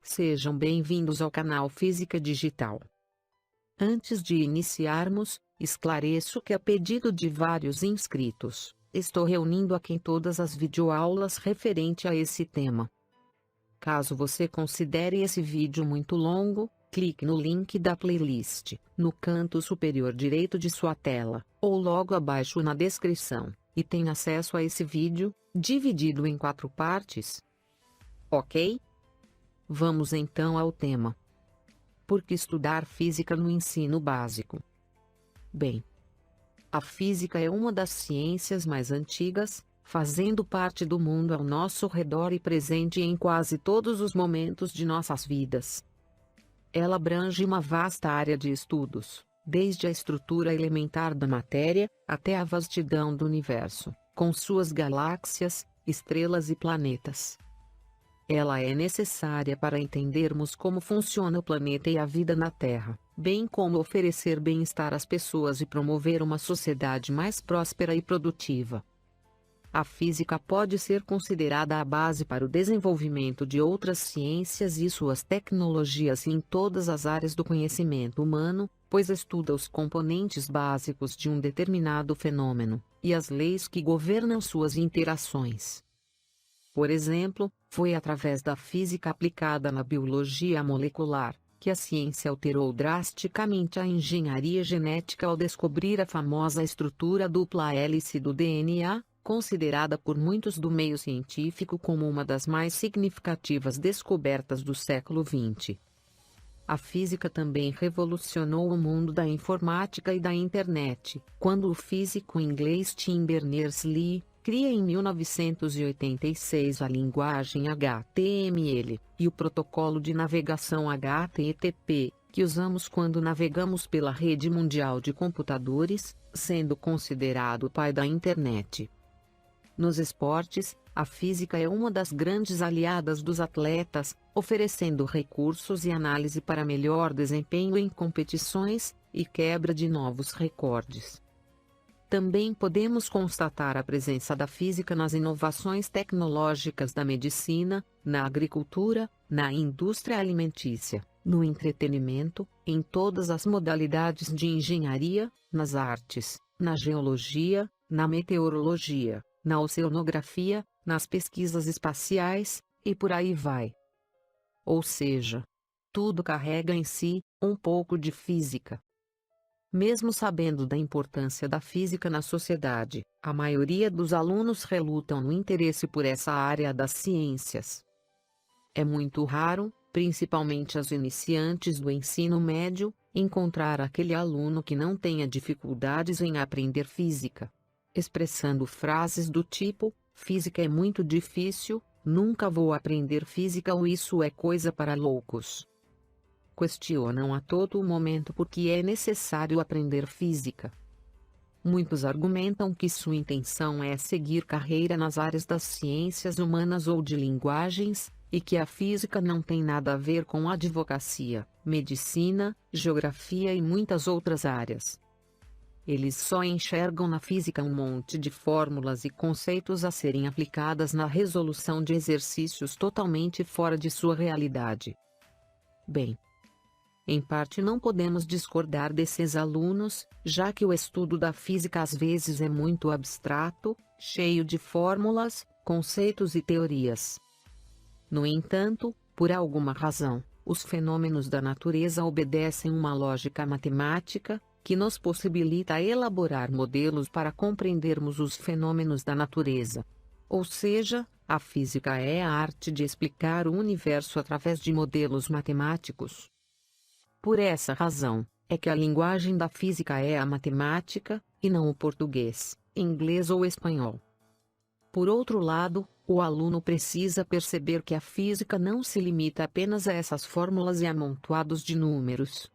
Sejam bem-vindos ao canal Física Digital. Antes de iniciarmos, esclareço que a pedido de vários inscritos, estou reunindo aqui todas as videoaulas referente a esse tema. Caso você considere esse vídeo muito longo, clique no link da playlist, no canto superior direito de sua tela, ou logo abaixo na descrição, e tenha acesso a esse vídeo, dividido em 4 partes. Ok? Vamos então ao tema. Por que estudar física no ensino básico? Bem, a física é uma das ciências mais antigas, fazendo parte do mundo ao nosso redor e presente em quase todos os momentos de nossas vidas. Ela abrange uma vasta área de estudos, desde a estrutura elementar da matéria, até a vastidão do universo, com suas galáxias, estrelas e planetas. Ela é necessária para entendermos como funciona o planeta e a vida na Terra, bem como oferecer bem-estar às pessoas e promover uma sociedade mais próspera e produtiva. A física pode ser considerada a base para o desenvolvimento de outras ciências e suas tecnologias em todas as áreas do conhecimento humano, pois estuda os componentes básicos de um determinado fenômeno, e as leis que governam suas interações. Por exemplo, foi através da física aplicada na biologia molecular, que a ciência alterou drasticamente a engenharia genética ao descobrir a famosa estrutura dupla hélice do DNA, considerada por muitos do meio científico como uma das mais significativas descobertas do século XX. A física também revolucionou o mundo da informática e da internet, quando o físico inglês Tim Berners-Lee cria em 1986 a linguagem HTML, e o protocolo de navegação HTTP, que usamos quando navegamos pela rede mundial de computadores, sendo considerado o pai da internet. Nos esportes, a física é uma das grandes aliadas dos atletas, oferecendo recursos e análise para melhor desempenho em competições, e quebra de novos recordes. Também podemos constatar a presença da física nas inovações tecnológicas da medicina, na agricultura, na indústria alimentícia, no entretenimento, em todas as modalidades de engenharia, nas artes, na geologia, na meteorologia, na oceanografia, nas pesquisas espaciais, e por aí vai. Ou seja, tudo carrega em si um pouco de física. Mesmo sabendo da importância da física na sociedade, a maioria dos alunos relutam no interesse por essa área das ciências. É muito raro, principalmente aos iniciantes do ensino médio, encontrar aquele aluno que não tenha dificuldades em aprender física, expressando frases do tipo: física é muito difícil, nunca vou aprender física ou isso é coisa para loucos. Questionam a todo momento por que é necessário aprender física. Muitos argumentam que sua intenção é seguir carreira nas áreas das ciências humanas ou de linguagens, e que a física não tem nada a ver com advocacia, medicina, geografia e muitas outras áreas. Eles só enxergam na física um monte de fórmulas e conceitos a serem aplicadas na resolução de exercícios totalmente fora de sua realidade. Bem, em parte não podemos discordar desses alunos, já que o estudo da física às vezes é muito abstrato, cheio de fórmulas, conceitos e teorias. No entanto, por alguma razão, os fenômenos da natureza obedecem uma lógica matemática, que nos possibilita elaborar modelos para compreendermos os fenômenos da natureza. Ou seja, a física é a arte de explicar o universo através de modelos matemáticos. Por essa razão, é que a linguagem da física é a matemática, e não o português, inglês ou espanhol. Por outro lado, o aluno precisa perceber que a física não se limita apenas a essas fórmulas e amontoados de números.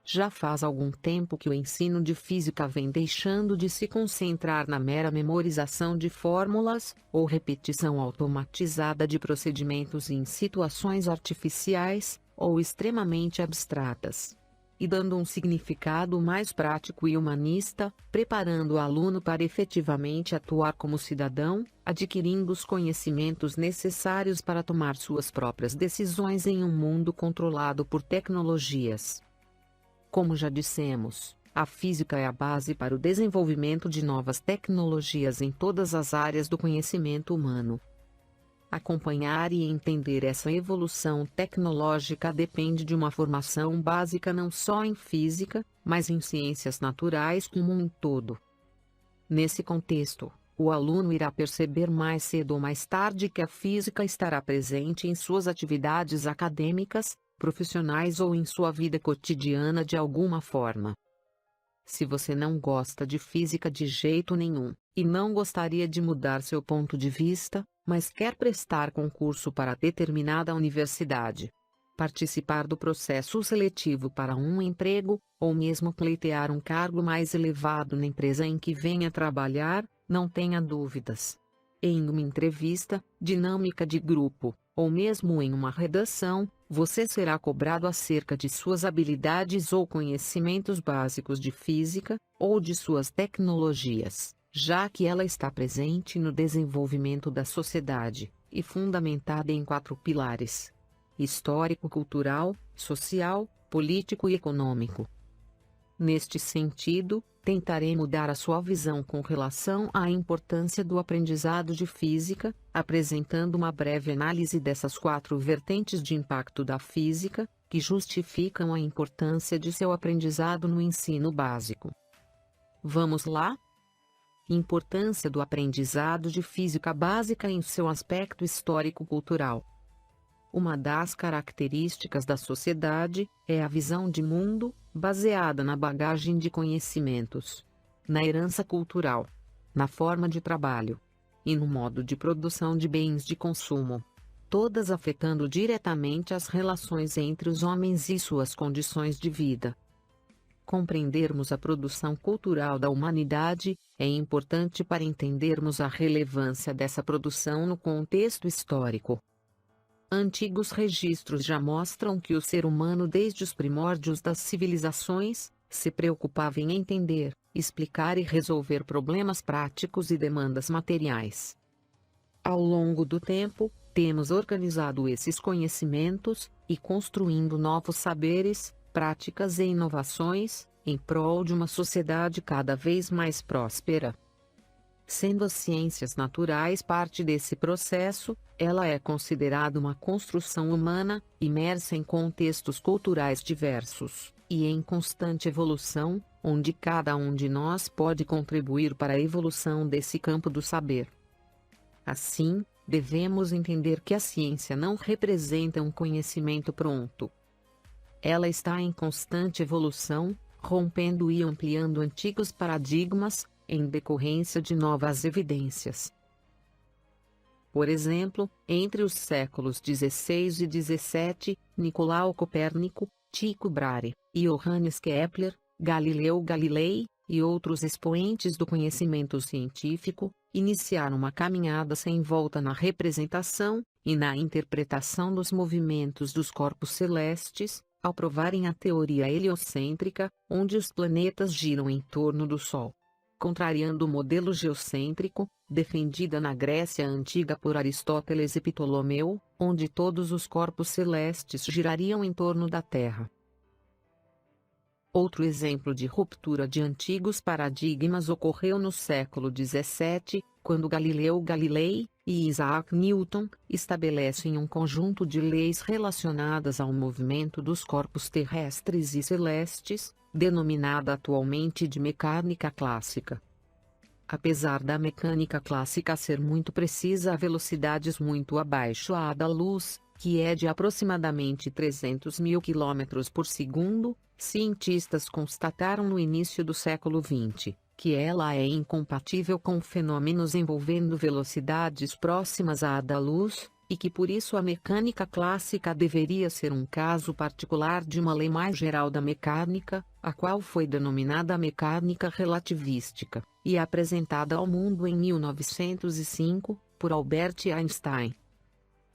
Já faz algum tempo que o ensino de física vem deixando de se concentrar na mera memorização de fórmulas, ou repetição automatizada de procedimentos em situações artificiais, ou extremamente abstratas. e dando um significado mais prático e humanista, preparando o aluno para efetivamente atuar como cidadão, adquirindo os conhecimentos necessários para tomar suas próprias decisões em um mundo controlado por tecnologias. Como já dissemos, a física é a base para o desenvolvimento de novas tecnologias em todas as áreas do conhecimento humano. Acompanhar e entender essa evolução tecnológica depende de uma formação básica não só em física, mas em ciências naturais como um todo. Nesse contexto, o aluno irá perceber mais cedo ou mais tarde que a física estará presente em suas atividades acadêmicas, profissionais ou em sua vida cotidiana de alguma forma. Se você não gosta de física de jeito nenhum, e não gostaria de mudar seu ponto de vista, mas quer prestar concurso para determinada universidade, participar do processo seletivo para um emprego, ou mesmo pleitear um cargo mais elevado na empresa em que venha trabalhar, não tenha dúvidas. Em uma entrevista, dinâmica de grupo, ou mesmo em uma redação, você será cobrado acerca de suas habilidades ou conhecimentos básicos de física, ou de suas tecnologias, já que ela está presente no desenvolvimento da sociedade, e fundamentada em 4 pilares: histórico-cultural, social, político e econômico. Neste sentido, tentarei mudar a sua visão com relação à importância do aprendizado de física, apresentando uma breve análise dessas 4 vertentes de impacto da física, que justificam a importância de seu aprendizado no ensino básico. Vamos lá? Importância do aprendizado de física básica em seu aspecto histórico-cultural. Uma das características da sociedade é a visão de mundo, baseada na bagagem de conhecimentos, na herança cultural, na forma de trabalho e no modo de produção de bens de consumo, todas afetando diretamente as relações entre os homens e suas condições de vida. Compreendermos a produção cultural da humanidade é importante para entendermos a relevância dessa produção no contexto histórico. Antigos registros já mostram que o ser humano, desde os primórdios das civilizações, se preocupava em entender, explicar e resolver problemas práticos e demandas materiais. Ao longo do tempo, temos organizado esses conhecimentos e construindo novos saberes, práticas e inovações, em prol de uma sociedade cada vez mais próspera. Sendo as ciências naturais parte desse processo, ela é considerada uma construção humana, imersa em contextos culturais diversos, e em constante evolução, onde cada um de nós pode contribuir para a evolução desse campo do saber. Assim, devemos entender que a ciência não representa um conhecimento pronto. Ela está em constante evolução, rompendo e ampliando antigos paradigmas, em decorrência de novas evidências. Por exemplo, entre os séculos XVI e XVII, Nicolau Copérnico, Tycho Brahe, Johannes Kepler, Galileu Galilei, e outros expoentes do conhecimento científico, iniciaram uma caminhada sem volta na representação e na interpretação dos movimentos dos corpos celestes, ao provarem a teoria heliocêntrica, onde os planetas giram em torno do Sol, contrariando o modelo geocêntrico, defendida na Grécia Antiga por Aristóteles e Ptolomeu, onde todos os corpos celestes girariam em torno da Terra. Outro exemplo de ruptura de antigos paradigmas ocorreu no século XVII, quando Galileu Galilei e Isaac Newton estabelecem um conjunto de leis relacionadas ao movimento dos corpos terrestres e celestes, denominada atualmente de mecânica clássica. Apesar da mecânica clássica ser muito precisa a velocidades muito abaixo da luz, que é de aproximadamente 300.000 km por segundo, cientistas constataram no início do século XX, que ela é incompatível com fenômenos envolvendo velocidades próximas à da luz, e que por isso a mecânica clássica deveria ser um caso particular de uma lei mais geral da mecânica, a qual foi denominada mecânica relativística, e apresentada ao mundo em 1905, por Albert Einstein.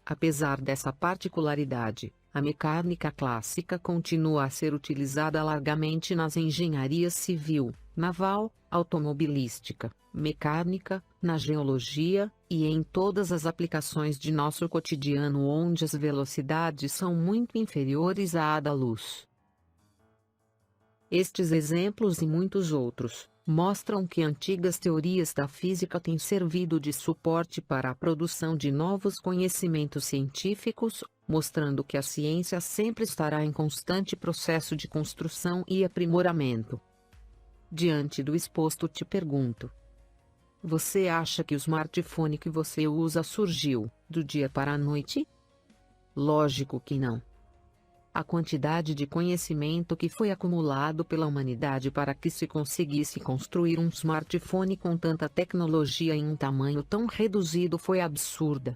Apesar dessa particularidade, A mecânica clássica continua a ser utilizada largamente nas engenharias civil, naval, automobilística, mecânica, na geologia, e em todas as aplicações de nosso cotidiano onde as velocidades são muito inferiores à da luz. Estes exemplos e muitos outros mostram que antigas teorias da física têm servido de suporte para a produção de novos conhecimentos científicos, mostrando que a ciência sempre estará em constante processo de construção e aprimoramento. Diante do exposto, te pergunto: você acha que o smartphone que você usa surgiu do dia para a noite? Lógico que não. A quantidade de conhecimento que foi acumulado pela humanidade para que se conseguisse construir um smartphone com tanta tecnologia em um tamanho tão reduzido foi absurda.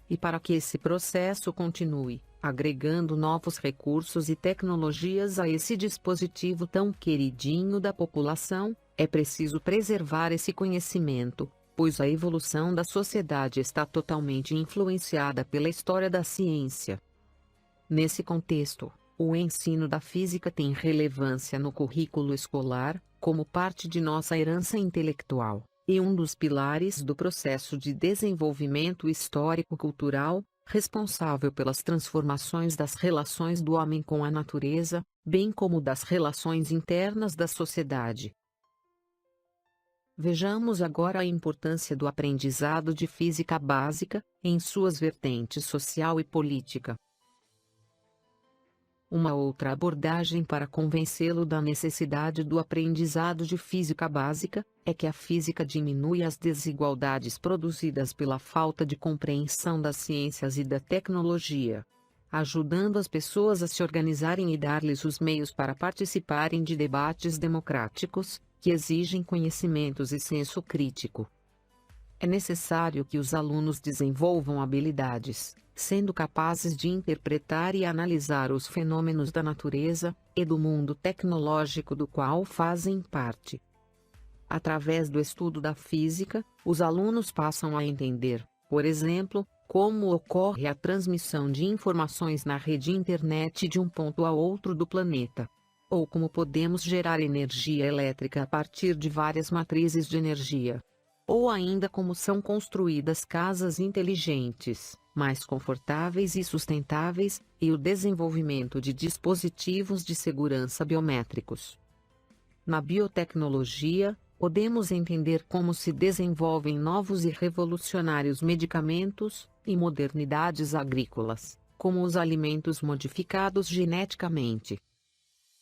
E para que esse processo continue, agregando novos recursos e tecnologias a esse dispositivo tão queridinho da população, é preciso preservar esse conhecimento, pois a evolução da sociedade está totalmente influenciada pela história da ciência. Nesse contexto, o ensino da física tem relevância no currículo escolar, como parte de nossa herança intelectual, e um dos pilares do processo de desenvolvimento histórico-cultural, responsável pelas transformações das relações do homem com a natureza, bem como das relações internas da sociedade. Vejamos agora a importância do aprendizado de física básica, em suas vertentes social e política. Uma outra abordagem para convencê-lo da necessidade do aprendizado de física básica é que a física diminui as desigualdades produzidas pela falta de compreensão das ciências e da tecnologia, ajudando as pessoas a se organizarem e dar-lhes os meios para participarem de debates democráticos, que exigem conhecimentos e senso crítico. É necessário que os alunos desenvolvam habilidades, sendo capazes de interpretar e analisar os fenômenos da natureza e do mundo tecnológico do qual fazem parte. Através do estudo da física, os alunos passam a entender, por exemplo, como ocorre a transmissão de informações na rede internet de um ponto a outro do planeta, ou como podemos gerar energia elétrica a partir de várias matrizes de energia, ou ainda como são construídas casas inteligentes, mais confortáveis e sustentáveis, e o desenvolvimento de dispositivos de segurança biométricos. Na biotecnologia, podemos entender como se desenvolvem novos e revolucionários medicamentos e modernidades agrícolas, como os alimentos modificados geneticamente.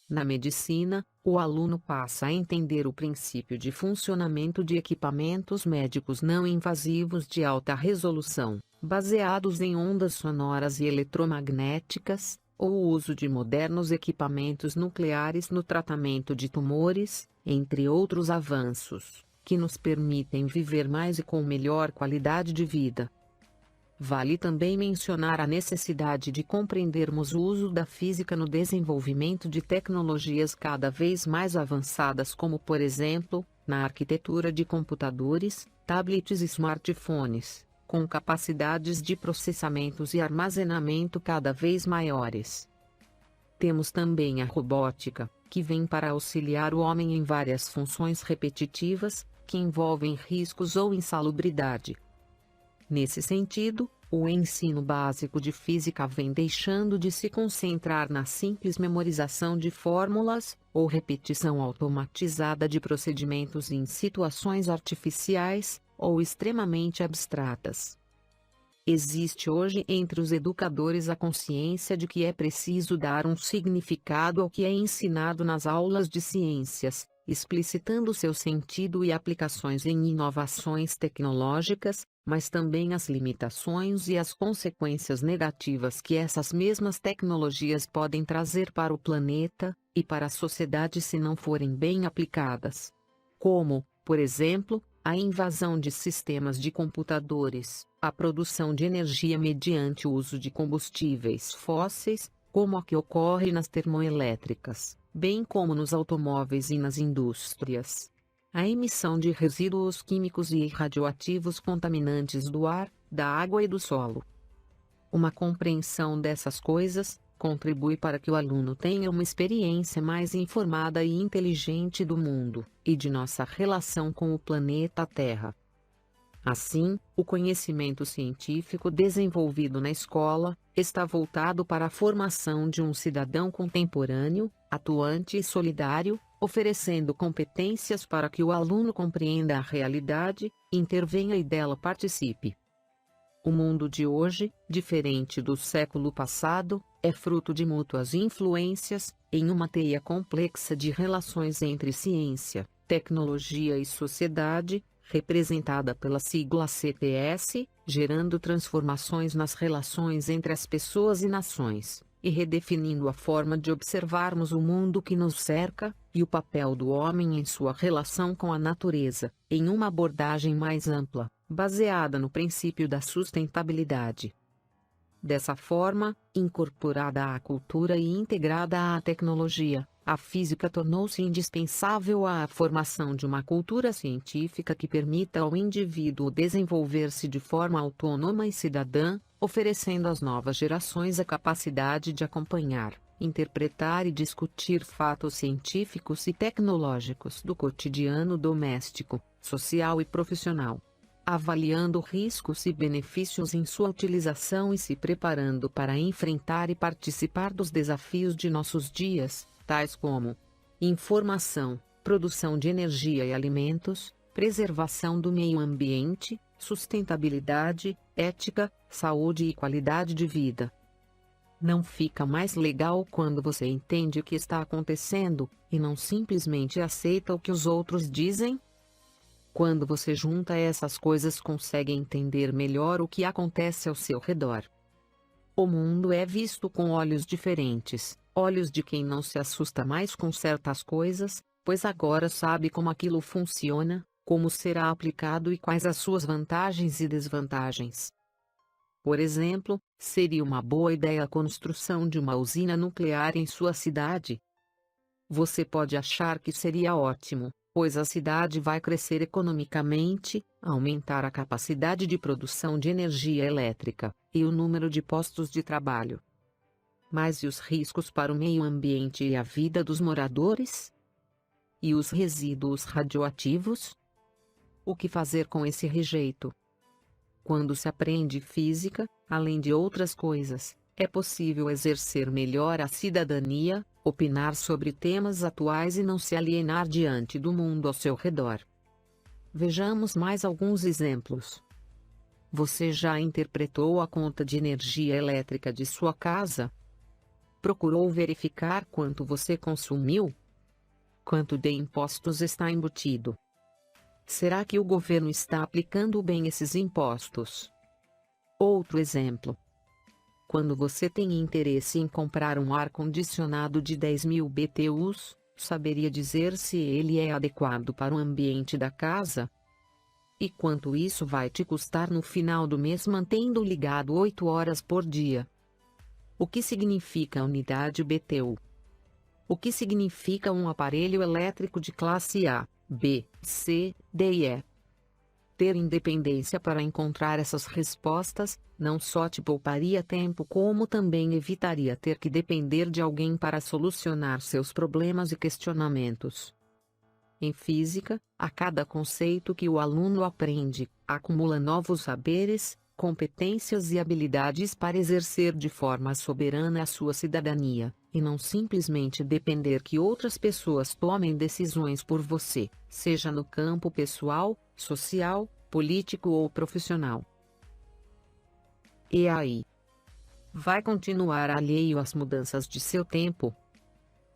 Na medicina, o aluno passa a entender o princípio de funcionamento de equipamentos médicos não invasivos de alta resolução, baseados em ondas sonoras e eletromagnéticas, ou o uso de modernos equipamentos nucleares no tratamento de tumores, entre outros avanços, que nos permitem viver mais e com melhor qualidade de vida. Vale também mencionar a necessidade de compreendermos o uso da física no desenvolvimento de tecnologias cada vez mais avançadas, como por exemplo, na arquitetura de computadores, tablets e smartphones, com capacidades de processamentos e armazenamento cada vez maiores. Temos também a robótica, que vem para auxiliar o homem em várias funções repetitivas, que envolvem riscos ou insalubridade. Nesse sentido, o ensino básico de física vem deixando de se concentrar na simples memorização de fórmulas, ou repetição automatizada de procedimentos em situações artificiais, ou extremamente abstratas. Existe hoje entre os educadores a consciência de que é preciso dar um significado ao que é ensinado nas aulas de ciências, explicitando seu sentido e aplicações em inovações tecnológicas, mas também as limitações e as consequências negativas que essas mesmas tecnologias podem trazer para o planeta e para a sociedade se não forem bem aplicadas. Como, por exemplo, a invasão de sistemas de computadores, a produção de energia mediante o uso de combustíveis fósseis, como a que ocorre nas termoelétricas, bem como nos automóveis e nas indústrias. A emissão de resíduos químicos e radioativos contaminantes do ar, da água e do solo. Uma compreensão dessas coisas contribui para que o aluno tenha uma experiência mais informada e inteligente do mundo e de nossa relação com o planeta Terra. Assim, o conhecimento científico desenvolvido na escola está voltado para a formação de um cidadão contemporâneo, atuante e solidário, oferecendo competências para que o aluno compreenda a realidade, intervenha e dela participe. O mundo de hoje, diferente do século passado, é fruto de mútuas influências, em uma teia complexa de relações entre ciência, tecnologia e sociedade, representada pela sigla CTS, gerando transformações nas relações entre as pessoas e nações, e redefinindo a forma de observarmos o mundo que nos cerca, e o papel do homem em sua relação com a natureza, em uma abordagem mais ampla, baseada no princípio da sustentabilidade. Dessa forma, incorporada à cultura e integrada à tecnologia, a física tornou-se indispensável à formação de uma cultura científica que permita ao indivíduo desenvolver-se de forma autônoma e cidadã, oferecendo às novas gerações a capacidade de acompanhar, interpretar e discutir fatos científicos e tecnológicos do cotidiano doméstico, social e profissional, avaliando riscos e benefícios em sua utilização e se preparando para enfrentar e participar dos desafios de nossos dias, tais como informação, produção de energia e alimentos, preservação do meio ambiente, sustentabilidade, ética, saúde e qualidade de vida. Não fica mais legal quando você entende o que está acontecendo, e não simplesmente aceita o que os outros dizem? Quando você junta essas coisas, consegue entender melhor o que acontece ao seu redor. O mundo é visto com olhos diferentes, olhos de quem não se assusta mais com certas coisas, pois agora sabe como aquilo funciona, como será aplicado e quais as suas vantagens e desvantagens. Por exemplo, seria uma boa ideia a construção de uma usina nuclear em sua cidade? Você pode achar que seria ótimo, pois a cidade vai crescer economicamente, aumentar a capacidade de produção de energia elétrica, e o número de postos de trabalho. Mas e os riscos para o meio ambiente e a vida dos moradores? E os resíduos radioativos? O que fazer com esse rejeito? Quando se aprende física, além de outras coisas, é possível exercer melhor a cidadania, opinar sobre temas atuais e não se alienar diante do mundo ao seu redor. Vejamos mais alguns exemplos. Você já interpretou a conta de energia elétrica de sua casa? Procurou verificar quanto você consumiu? Quanto de impostos está embutido? Será que o governo está aplicando bem esses impostos? Outro exemplo. Quando você tem interesse em comprar um ar-condicionado de 10.000 BTUs, saberia dizer se ele é adequado para o ambiente da casa? E quanto isso vai te custar no final do mês mantendo ligado 8 horas por dia? O que significa a unidade BTU? O que significa um aparelho elétrico de classe A, B, C, D e E? Ter independência para encontrar essas respostas, não só te pouparia tempo como também evitaria ter que depender de alguém para solucionar seus problemas e questionamentos. Em física, a cada conceito que o aluno aprende, acumula novos saberes, competências e habilidades para exercer de forma soberana a sua cidadania, e não simplesmente depender que outras pessoas tomem decisões por você, seja no campo pessoal, social, político ou profissional. E aí? Vai continuar alheio às mudanças de seu tempo?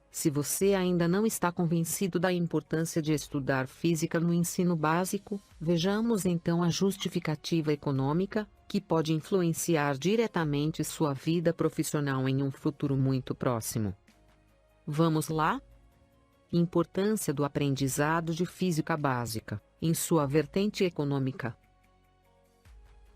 Se você ainda não está convencido da importância de estudar física no ensino básico, vejamos então a justificativa econômica, que pode influenciar diretamente sua vida profissional em um futuro muito próximo. Vamos lá? Importância do aprendizado de física básica, em sua vertente econômica.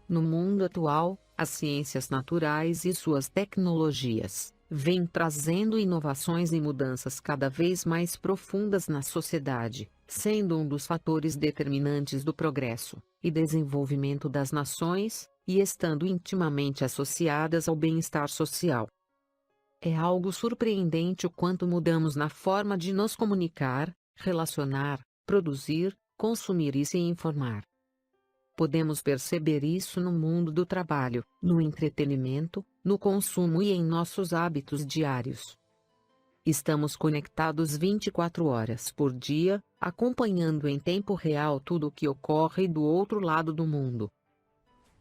No mundo atual, as ciências naturais e suas tecnologias, vem trazendo inovações e mudanças cada vez mais profundas na sociedade, sendo um dos fatores determinantes do progresso e desenvolvimento das nações, e estando intimamente associadas ao bem-estar social. É algo surpreendente o quanto mudamos na forma de nos comunicar, relacionar, produzir, consumir e se informar. Podemos perceber isso no mundo do trabalho, no entretenimento, no consumo e em nossos hábitos diários. Estamos conectados 24 horas por dia, acompanhando em tempo real tudo o que ocorre do outro lado do mundo.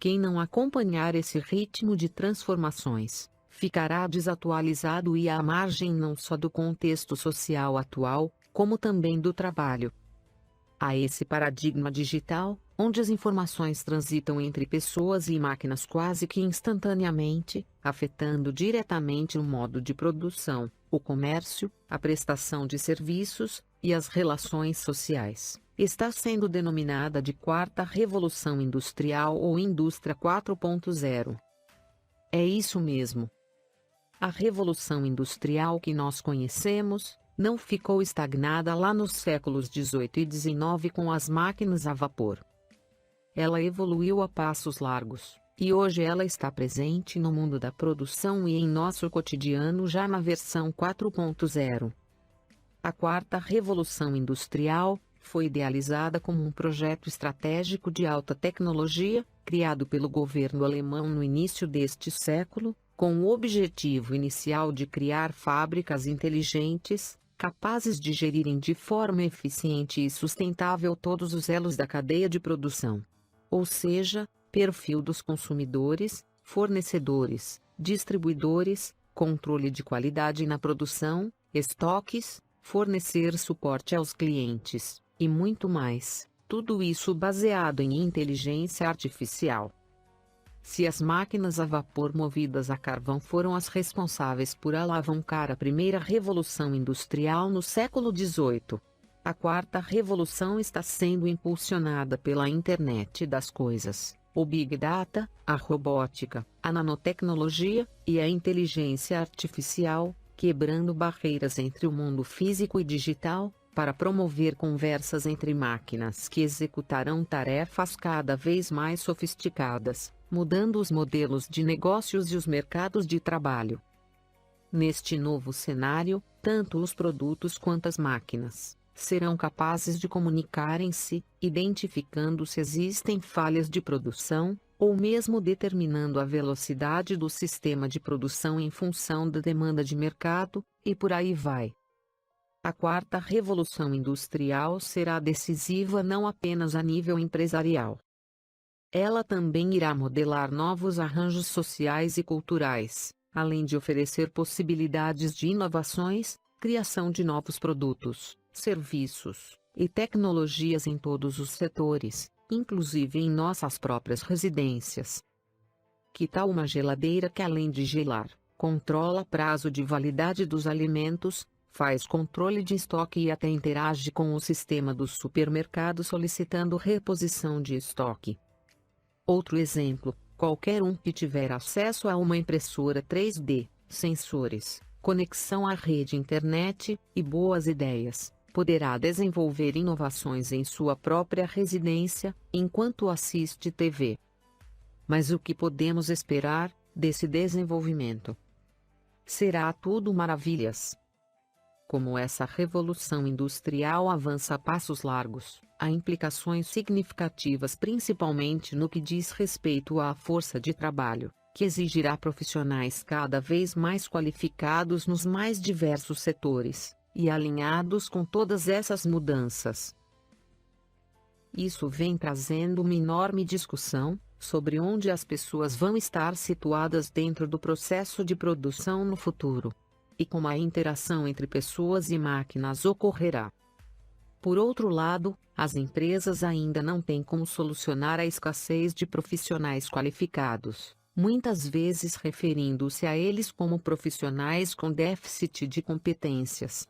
Quem não acompanhar esse ritmo de transformações, ficará desatualizado e à margem não só do contexto social atual, como também do trabalho. Há esse paradigma digital, onde as informações transitam entre pessoas e máquinas quase que instantaneamente, afetando diretamente o modo de produção, o comércio, a prestação de serviços e as relações sociais. Está sendo denominada de Quarta Revolução Industrial ou Indústria 4.0. É isso mesmo. A Revolução Industrial que nós conhecemos não ficou estagnada lá nos séculos XVIII e XIX com as máquinas a vapor. Ela evoluiu a passos largos, e hoje ela está presente no mundo da produção e em nosso cotidiano já na versão 4.0. A Quarta Revolução Industrial foi idealizada como um projeto estratégico de alta tecnologia, criado pelo governo alemão no início deste século, com o objetivo inicial de criar fábricas inteligentes, capazes de gerirem de forma eficiente e sustentável todos os elos da cadeia de produção. Ou seja, perfil dos consumidores, fornecedores, distribuidores, controle de qualidade na produção, estoques, fornecer suporte aos clientes, e muito mais, tudo isso baseado em inteligência artificial. Se as máquinas a vapor movidas a carvão foram as responsáveis por alavancar a primeira revolução industrial no século XVIII, a quarta revolução está sendo impulsionada pela internet das coisas, o Big Data, a robótica, a nanotecnologia e a inteligência artificial, quebrando barreiras entre o mundo físico e digital, para promover conversas entre máquinas que executarão tarefas cada vez mais sofisticadas, mudando os modelos de negócios e os mercados de trabalho. Neste novo cenário, tanto os produtos quanto as máquinas serão capazes de comunicarem-se, identificando se existem falhas de produção, ou mesmo determinando a velocidade do sistema de produção em função da demanda de mercado, e por aí vai. A quarta revolução industrial será decisiva não apenas a nível empresarial. Ela também irá modelar novos arranjos sociais e culturais, além de oferecer possibilidades de inovações, criação de novos produtos, serviços e tecnologias em todos os setores, inclusive em nossas próprias residências. Que tal uma geladeira que, além de gelar, controla prazo de validade dos alimentos, faz controle de estoque e até interage com o sistema do supermercado solicitando reposição de estoque? Outro exemplo, qualquer um que tiver acesso a uma impressora 3D, sensores, conexão à rede internet e boas ideias, poderá desenvolver inovações em sua própria residência, enquanto assiste TV. Mas o que podemos esperar desse desenvolvimento? Será tudo maravilhas? Como essa revolução industrial avança a passos largos, há implicações significativas principalmente no que diz respeito à força de trabalho, que exigirá profissionais cada vez mais qualificados nos mais diversos setores, e alinhados com todas essas mudanças. Isso vem trazendo uma enorme discussão sobre onde as pessoas vão estar situadas dentro do processo de produção no futuro, e como a interação entre pessoas e máquinas ocorrerá. Por outro lado, as empresas ainda não têm como solucionar a escassez de profissionais qualificados, muitas vezes referindo-se a eles como profissionais com déficit de competências.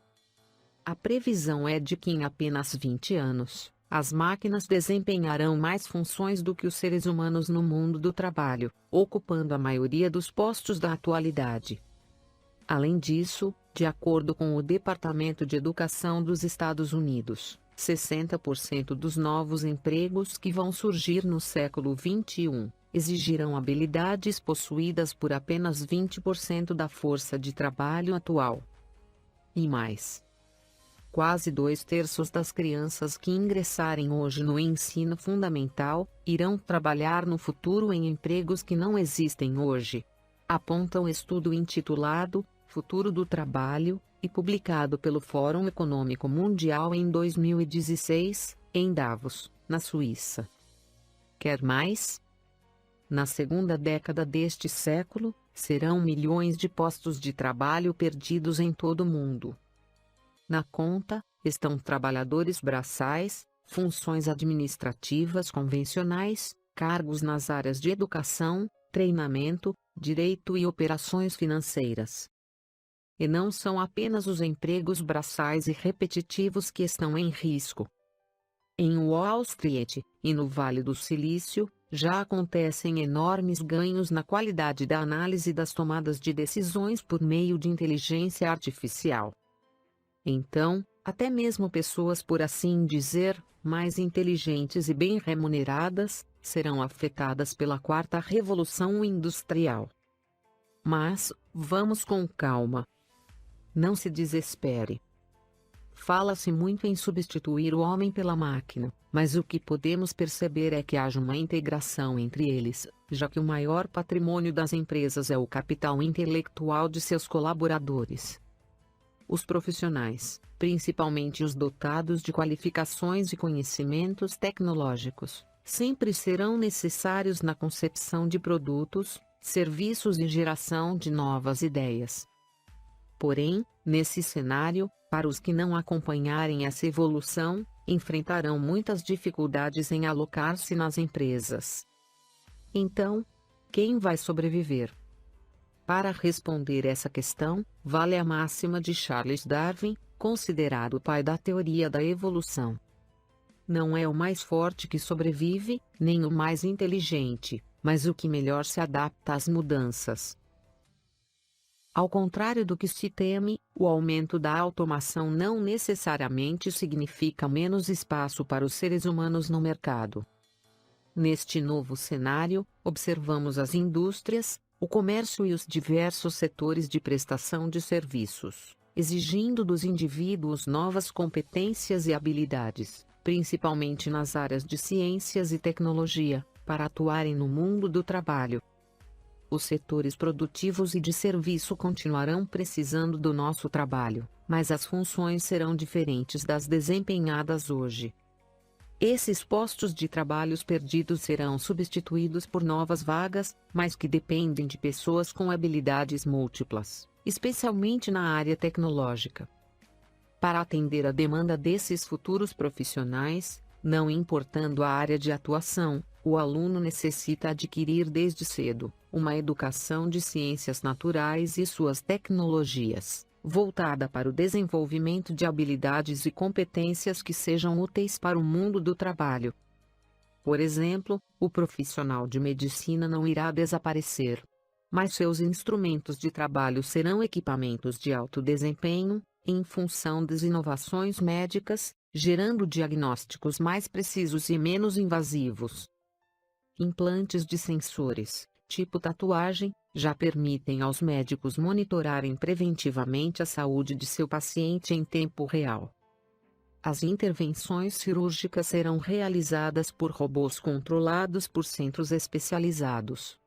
A previsão é de que em apenas 20 anos, as máquinas desempenharão mais funções do que os seres humanos no mundo do trabalho, ocupando a maioria dos postos da atualidade. Além disso, de acordo com o Departamento de Educação dos Estados Unidos, 60% dos novos empregos que vão surgir no século XXI exigirão habilidades possuídas por apenas 20% da força de trabalho atual. E mais, quase 2/3 das crianças que ingressarem hoje no ensino fundamental irão trabalhar no futuro em empregos que não existem hoje, aponta um estudo intitulado Futuro do Trabalho, e publicado pelo Fórum Econômico Mundial em 2016, em Davos, na Suíça. Quer mais? Na segunda década deste século, serão milhões de postos de trabalho perdidos em todo o mundo. Na conta, estão trabalhadores braçais, funções administrativas convencionais, cargos nas áreas de educação, treinamento, direito e operações financeiras. E não são apenas os empregos braçais e repetitivos que estão em risco. Em Wall Street, e no Vale do Silício, já acontecem enormes ganhos na qualidade da análise das tomadas de decisões por meio de inteligência artificial. Então, até mesmo pessoas, por assim dizer, mais inteligentes e bem remuneradas, serão afetadas pela quarta revolução industrial. Mas, vamos com calma. Não se desespere. Fala-se muito em substituir o homem pela máquina, mas o que podemos perceber é que haja uma integração entre eles, já que o maior patrimônio das empresas é o capital intelectual de seus colaboradores. Os profissionais, principalmente os dotados de qualificações e conhecimentos tecnológicos, sempre serão necessários na concepção de produtos, serviços e geração de novas ideias. Porém, nesse cenário, para os que não acompanharem essa evolução, enfrentarão muitas dificuldades em alocar-se nas empresas. Então, quem vai sobreviver? Para responder essa questão, vale a máxima de Charles Darwin, considerado o pai da teoria da evolução. Não é o mais forte que sobrevive, nem o mais inteligente, mas o que melhor se adapta às mudanças. Ao contrário do que se teme, o aumento da automação não necessariamente significa menos espaço para os seres humanos no mercado. Neste novo cenário, observamos as indústrias, o comércio e os diversos setores de prestação de serviços, exigindo dos indivíduos novas competências e habilidades, principalmente nas áreas de ciências e tecnologia, para atuarem no mundo do trabalho. Os setores produtivos e de serviço continuarão precisando do nosso trabalho, mas as funções serão diferentes das desempenhadas hoje. Esses postos de trabalhos perdidos serão substituídos por novas vagas, mas que dependem de pessoas com habilidades múltiplas, especialmente na área tecnológica. Para atender a demanda desses futuros profissionais, não importando a área de atuação, o aluno necessita adquirir desde cedo uma educação de ciências naturais e suas tecnologias, voltada para o desenvolvimento de habilidades e competências que sejam úteis para o mundo do trabalho. Por exemplo, o profissional de medicina não irá desaparecer, mas seus instrumentos de trabalho serão equipamentos de alto desempenho, em função das inovações médicas, gerando diagnósticos mais precisos e menos invasivos. Implantes de sensores, tipo tatuagem, já permitem aos médicos monitorarem preventivamente a saúde de seu paciente em tempo real. As intervenções cirúrgicas serão realizadas por robôs controlados por centros especializados.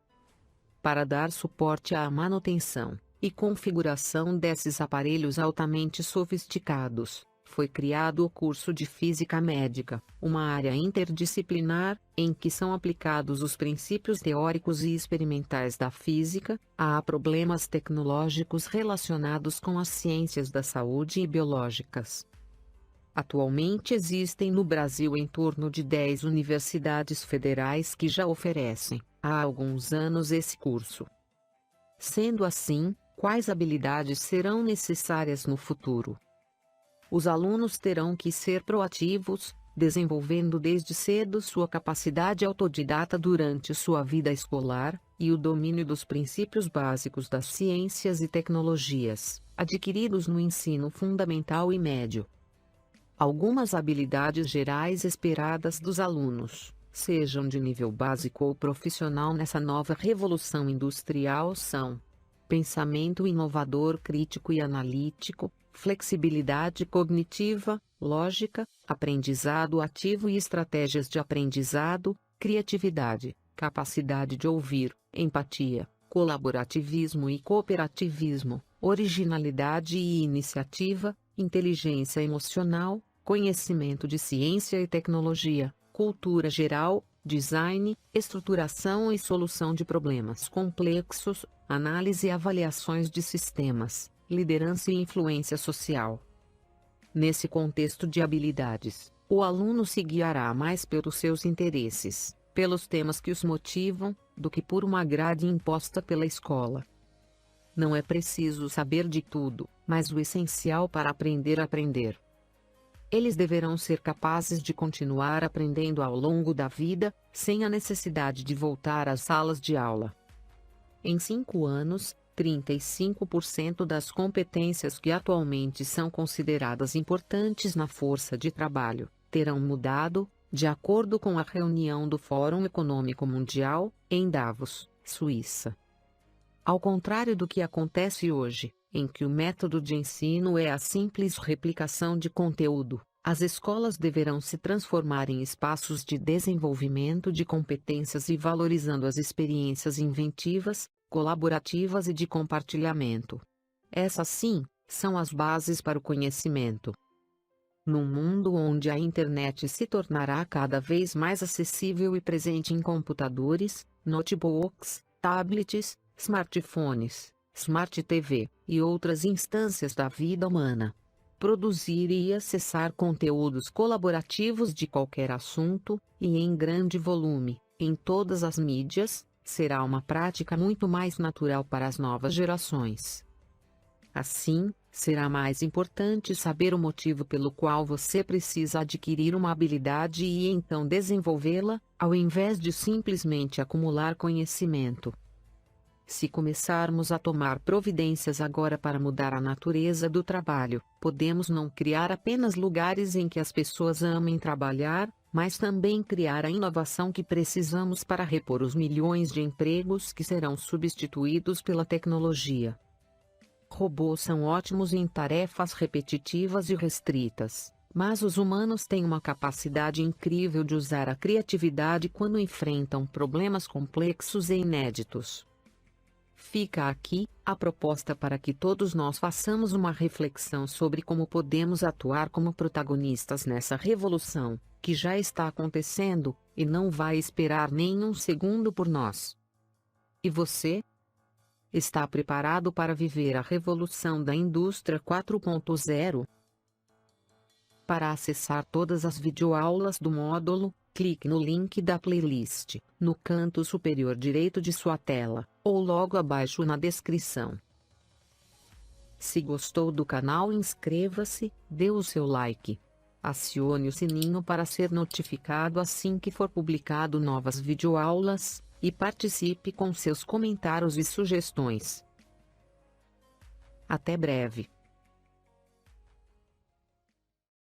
Para dar suporte à manutenção e configuração desses aparelhos altamente sofisticados, foi criado o curso de Física Médica, uma área interdisciplinar, em que são aplicados os princípios teóricos e experimentais da física, a problemas tecnológicos relacionados com as ciências da saúde e biológicas. Atualmente existem no Brasil em torno de 10 universidades federais que já oferecem, há alguns anos, esse curso. Sendo assim, quais habilidades serão necessárias no futuro? Os alunos terão que ser proativos, desenvolvendo desde cedo sua capacidade autodidata durante sua vida escolar, e o domínio dos princípios básicos das ciências e tecnologias, adquiridos no ensino fundamental e médio. Algumas habilidades gerais esperadas dos alunos, sejam de nível básico ou profissional nessa nova revolução industrial são: pensamento inovador crítico e analítico, flexibilidade cognitiva, lógica, aprendizado ativo e estratégias de aprendizado, criatividade, capacidade de ouvir, empatia, colaborativismo e cooperativismo, originalidade e iniciativa, inteligência emocional, conhecimento de ciência e tecnologia, cultura geral, design, estruturação e solução de problemas complexos, análise e avaliações de sistemas, liderança e influência social. Nesse contexto de habilidades, o aluno se guiará mais pelos seus interesses, pelos temas que os motivam, do que por uma grade imposta pela escola. Não é preciso saber de tudo, mas o essencial para aprender a aprender. Eles deverão ser capazes de continuar aprendendo ao longo da vida, sem a necessidade de voltar às salas de aula. Em 5 anos, 35% das competências que atualmente são consideradas importantes na força de trabalho terão mudado, de acordo com a reunião do Fórum Econômico Mundial, em Davos, Suíça. Ao contrário do que acontece hoje, em que o método de ensino é a simples replicação de conteúdo, as escolas deverão se transformar em espaços de desenvolvimento de competências e valorizando as experiências inventivas, colaborativas e de compartilhamento. Essas sim, são as bases para o conhecimento. Num mundo onde a internet se tornará cada vez mais acessível e presente em computadores, notebooks, tablets, smartphones, Smart TV, e outras instâncias da vida humana, produzir e acessar conteúdos colaborativos de qualquer assunto, e em grande volume, em todas as mídias, será uma prática muito mais natural para as novas gerações. Assim, será mais importante saber o motivo pelo qual você precisa adquirir uma habilidade e então desenvolvê-la, ao invés de simplesmente acumular conhecimento. Se começarmos a tomar providências agora para mudar a natureza do trabalho, podemos não criar apenas lugares em que as pessoas amem trabalhar, mas também criar a inovação que precisamos para repor os milhões de empregos que serão substituídos pela tecnologia. Robôs são ótimos em tarefas repetitivas e restritas, mas os humanos têm uma capacidade incrível de usar a criatividade quando enfrentam problemas complexos e inéditos. Fica aqui a proposta para que todos nós façamos uma reflexão sobre como podemos atuar como protagonistas nessa revolução, que já está acontecendo, e não vai esperar nem um segundo por nós. E você? Está preparado para viver a revolução da indústria 4.0? Para acessar todas as videoaulas do módulo, clique no link da playlist, no canto superior direito de sua tela, ou logo abaixo na descrição. Se gostou do canal, inscreva-se, dê o seu like. Acione o sininho para ser notificado assim que for publicado novas videoaulas, e participe com seus comentários e sugestões. Até breve.